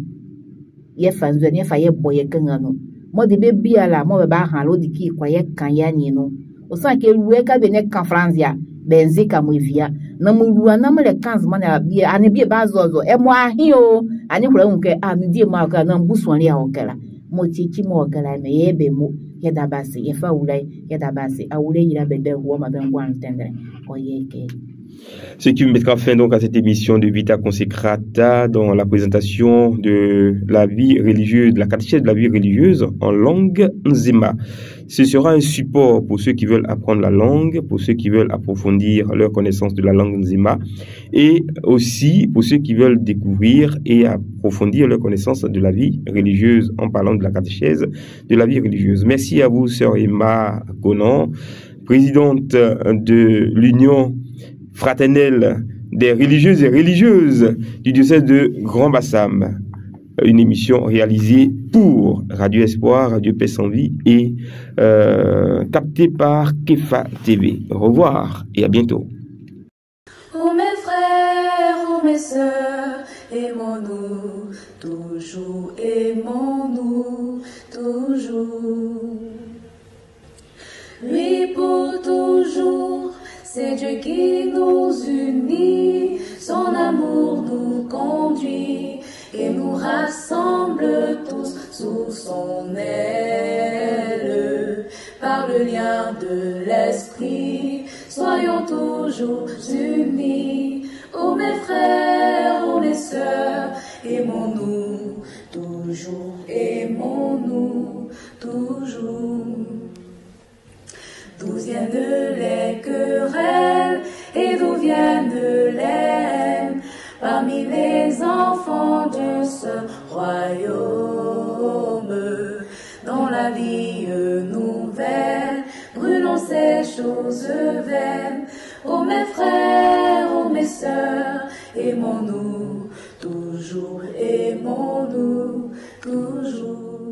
ye fanzo ne fa ye boye kangano mo de be biala mo be ba han lo diki kwa ye kan ya ni no o san ke ruwe ka be ne kan franzia benzika mwivia na muruwa na mele kanz mana bi ani bi bazozo e mo ahio ani kura unke mi die ma ka na mbusu ani ahokela mo chichi mo okela me yebe mo yeda basi ye fa ulai yeda basi awule yira bede huwa mabengo antendre oyeke. Ce qui mettra fin donc à cette émission de Vita Consecrata dans la présentation de la vie religieuse, de la catéchèse de la vie religieuse en langue Nzema. Ce sera un support pour ceux qui veulent apprendre la langue, pour ceux qui veulent approfondir leur connaissance de la langue Nzema et aussi pour ceux qui veulent découvrir et approfondir leur connaissance de la vie religieuse en parlant de la catéchèse de la vie religieuse. Merci à vous, sœur Emma Conan, présidente de l'Union fraternelle des religieuses et religieuses du diocèse de Grand Bassam. Une émission réalisée pour Radio Espoir, Radio Paix sans Vie et captée par Kefa TV. Au revoir et à bientôt. Oh mes frères, oh mes sœurs, aimons-nous, toujours aimons-nous, toujours. Lui pour toujours, c'est Dieu qui nous unit, son amour nous conduit et nous rassemble tous sous son aile. Par le lien de l'esprit, soyons toujours unis. Oh mes frères, oh mes sœurs, aimons-nous, toujours aimons-nous, toujours. D'où viennent les querelles et d'où viennent les haines parmi les enfants de ce royaume? Dans la vie nouvelle, brûlons ces choses vaines. Oh mes frères, oh mes sœurs, aimons-nous, toujours aimons-nous, toujours.